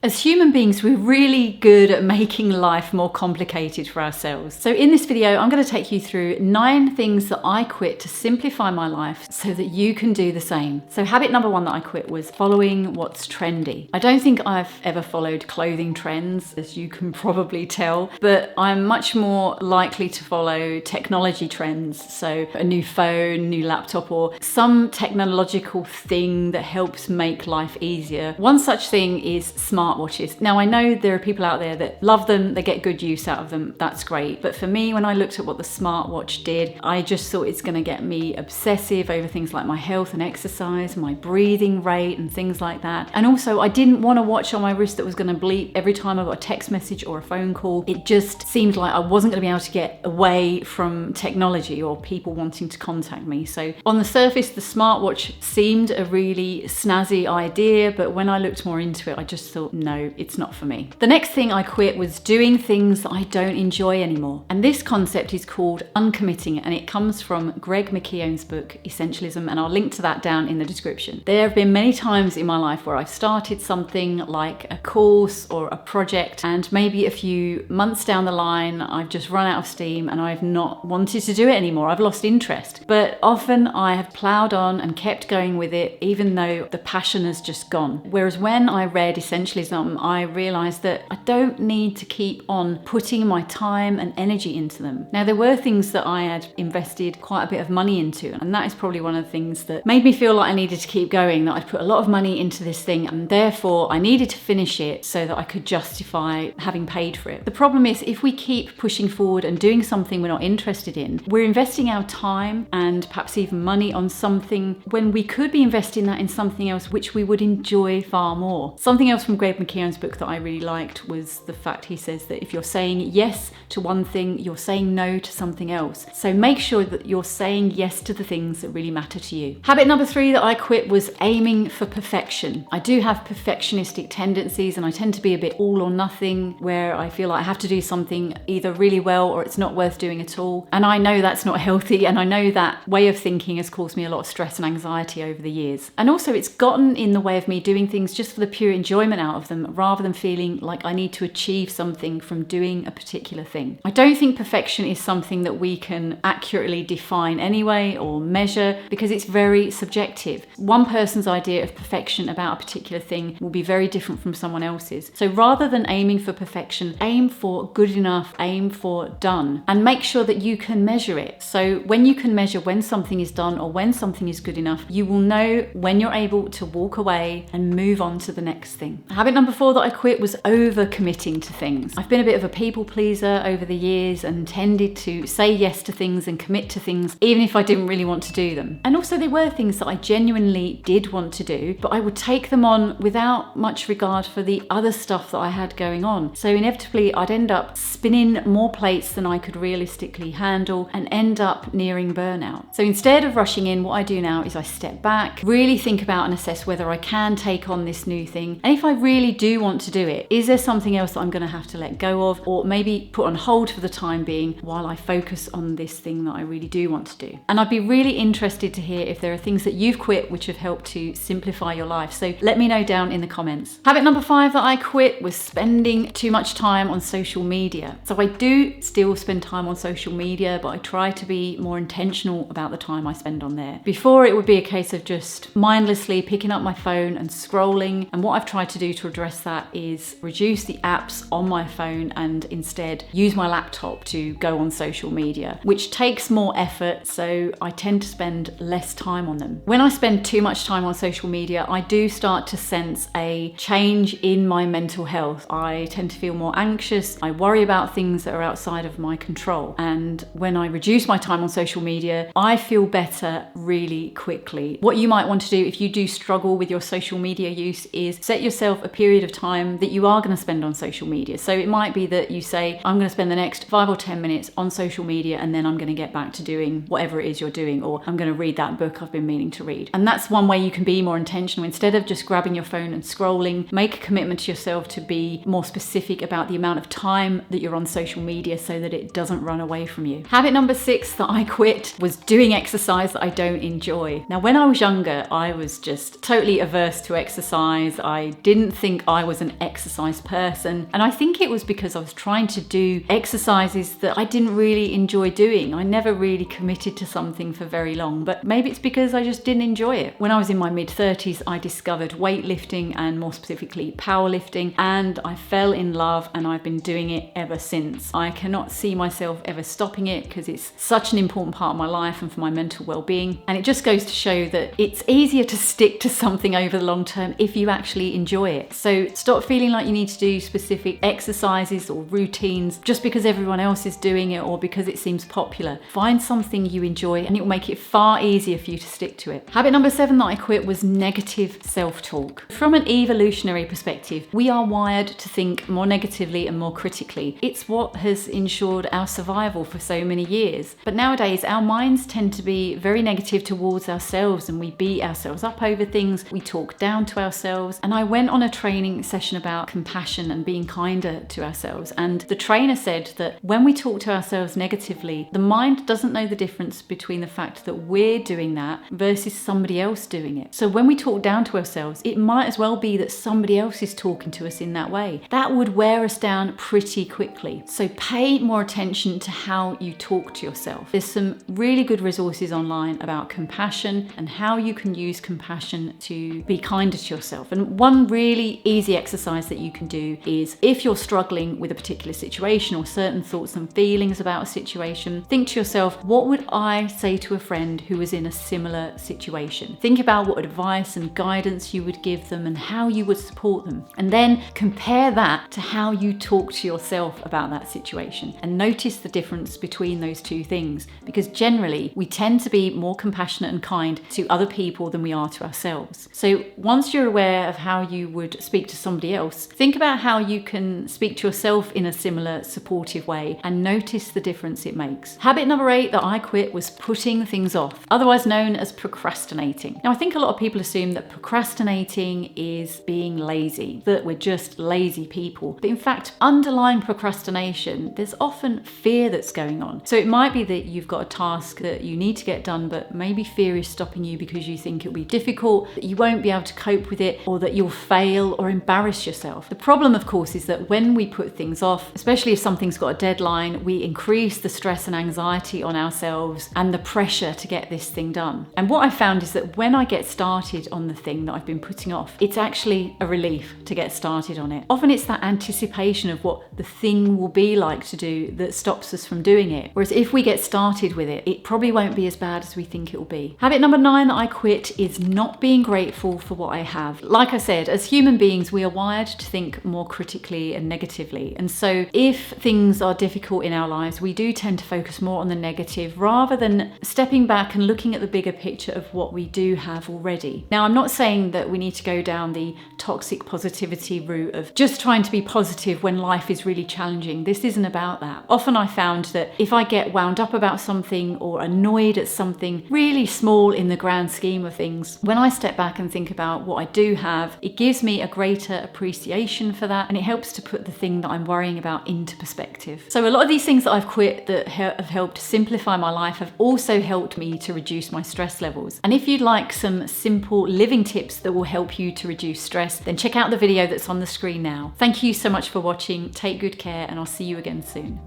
As human beings, we're really good at making life more complicated for ourselves. So in this video, I'm going to take you through 9 things that I quit to simplify my life so that you can do the same. So habit number 1 that I quit was following what's trendy. I don't think I've ever followed clothing trends, as you can probably tell, but I'm much more likely to follow technology trends. So a new phone, new laptop, or some technological thing that helps make life easier. One such thing is smartwatches. Now I know there are people out there that love them, they get good use out of them, that's great. But for me, when I looked at what the smartwatch did, I just thought it's going to get me obsessive over things like my health and exercise, my breathing rate and things like that. And also I didn't want a watch on my wrist that was going to bleep every time I got a text message or a phone call. It just seemed like I wasn't going to be able to get away from technology or people wanting to contact me. So on the surface, the smartwatch seemed a really snazzy idea, but when I looked more into it, I just thought, no, it's not for me. The next thing I quit was doing things that I don't enjoy anymore. And this concept is called uncommitting, and it comes from Greg McKeown's book, Essentialism, and I'll link to that down in the description. There have been many times in my life where I've started something like a course or a project, and maybe a few months down the line, I've just run out of steam and I've not wanted to do it anymore. I've lost interest. But often I have plowed on and kept going with it, even though the passion has just gone. Whereas when I read Essentialism, I realized that I don't need to keep on putting my time and energy into them. Now, there were things that I had invested quite a bit of money into, and that is probably one of the things that made me feel like I needed to keep going, that I'd put a lot of money into this thing, and therefore I needed to finish it so that I could justify having paid for it. The problem is, if we keep pushing forward and doing something we're not interested in, we're investing our time and perhaps even money on something when we could be investing that in something else which we would enjoy far more. Something else from Greg McKeown's book that I really liked was the fact he says that if you're saying yes to one thing, you're saying no to something else. So make sure that you're saying yes to the things that really matter to you. Habit number 3 that I quit was aiming for perfection. I do have perfectionistic tendencies, and I tend to be a bit all or nothing, where I feel like I have to do something either really well or it's not worth doing at all. And I know that's not healthy, and I know that way of thinking has caused me a lot of stress and anxiety over the years. And also it's gotten in the way of me doing things just for the pure enjoyment out of them, rather than feeling like I need to achieve something from doing a particular thing. I don't think perfection is something that we can accurately define anyway or measure, because it's very subjective. One person's idea of perfection about a particular thing will be very different from someone else's. So rather than aiming for perfection, aim for good enough, aim for done, and make sure that you can measure it. So when you can measure when something is done or when something is good enough, you will know when you're able to walk away and move on to the next thing. Habit number 4 that I quit was over-committing to things. I've been a bit of a people pleaser over the years and tended to say yes to things and commit to things even if I didn't really want to do them. And also there were things that I genuinely did want to do, but I would take them on without much regard for the other stuff that I had going on. So inevitably I'd end up spinning more plates than I could realistically handle and end up nearing burnout. So instead of rushing in, what I do now is I step back, really think about and assess whether I can take on this new thing. And if I really do want to do it, is there something else that I'm going to have to let go of, or maybe put on hold for the time being while I focus on this thing that I really do want to do? And I'd be really interested to hear if there are things that you've quit which have helped to simplify your life. So let me know down in the comments. Habit number 5 that I quit was spending too much time on social media. So I do still spend time on social media, but I try to be more intentional about the time I spend on there. Before, it would be a case of just mindlessly picking up my phone and scrolling, and what I've tried to do to address that is reduce the apps on my phone and instead use my laptop to go on social media, which takes more effort, so I tend to spend less time on them. When I spend too much time on social media, I do start to sense a change in my mental health. I tend to feel more anxious. I worry about things that are outside of my control. And when I reduce my time on social media, I feel better really quickly. What you might want to do if you do struggle with your social media use is set yourself a period of time that you are going to spend on social media. So it might be that you say, I'm going to spend the next 5 or 10 minutes on social media, and then I'm going to get back to doing whatever it is you're doing, or I'm going to read that book I've been meaning to read. And that's one way you can be more intentional. Instead of just grabbing your phone and scrolling, make a commitment to yourself to be more specific about the amount of time that you're on social media so that it doesn't run away from you. Habit number 6 that I quit was doing exercise that I don't enjoy. Now, when I was younger, I was just totally averse to exercise. I didn't think think I was an exercise person. And I think it was because I was trying to do exercises that I didn't really enjoy doing. I never really committed to something for very long, but maybe it's because I just didn't enjoy it. When I was in my mid-30s, I discovered weightlifting and more specifically powerlifting, and I fell in love and I've been doing it ever since. I cannot see myself ever stopping it because it's such an important part of my life and for my mental well-being. And it just goes to show that it's easier to stick to something over the long term if you actually enjoy it. So stop feeling like you need to do specific exercises or routines just because everyone else is doing it or because it seems popular. Find something you enjoy and it will make it far easier for you to stick to it. Habit number 7 that I quit was negative self-talk. From an evolutionary perspective, we are wired to think more negatively and more critically. It's what has ensured our survival for so many years. But nowadays, our minds tend to be very negative towards ourselves and we beat ourselves up over things, we talk down to ourselves. And I went on a training session about compassion and being kinder to ourselves. And the trainer said that when we talk to ourselves negatively, the mind doesn't know the difference between the fact that we're doing that versus somebody else doing it. So when we talk down to ourselves, it might as well be that somebody else is talking to us in that way. That would wear us down pretty quickly. So pay more attention to how you talk to yourself. There's some really good resources online about compassion and how you can use compassion to be kinder to yourself. And one really easy exercise that you can do is if you're struggling with a particular situation or certain thoughts and feelings about a situation, think to yourself, what would I say to a friend who was in a similar situation? Think about what advice and guidance you would give them and how you would support them. And then compare that to how you talk to yourself about that situation and notice the difference between those two things, because generally we tend to be more compassionate and kind to other people than we are to ourselves. So once you're aware of how you would speak to somebody else, think about how you can speak to yourself in a similar supportive way and notice the difference it makes. Habit number 8 that I quit was putting things off, otherwise known as procrastinating. Now I think a lot of people assume that procrastinating is being lazy, that we're just lazy people. But in fact, underlying procrastination, there's often fear that's going on. So it might be that you've got a task that you need to get done, but maybe fear is stopping you because you think it'll be difficult, that you won't be able to cope with it, or that you'll fail or embarrass yourself. The problem, of course, is that when we put things off, especially if something's got a deadline, we increase the stress and anxiety on ourselves and the pressure to get this thing done. And what I found is that when I get started on the thing that I've been putting off, it's actually a relief to get started on it. Often it's that anticipation of what the thing will be like to do that stops us from doing it. Whereas if we get started with it, it probably won't be as bad as we think it will be. Habit number 9 that I quit is not being grateful for what I have. Like I said, as human beings, we are wired to think more critically and negatively. And so if things are difficult in our lives, we do tend to focus more on the negative rather than stepping back and looking at the bigger picture of what we do have already. Now, I'm not saying that we need to go down the toxic positivity route of just trying to be positive when life is really challenging. This isn't about that. Often I found that if I get wound up about something or annoyed at something really small in the grand scheme of things, when I step back and think about what I do have, it gives me a greater appreciation for that and it helps to put the thing that I'm worrying about into perspective. So a lot of these things that I've quit that have helped simplify my life have also helped me to reduce my stress levels. And if you'd like some simple living tips that will help you to reduce stress, then check out the video that's on the screen now. Thank you so much for watching. Take good care and I'll see you again soon.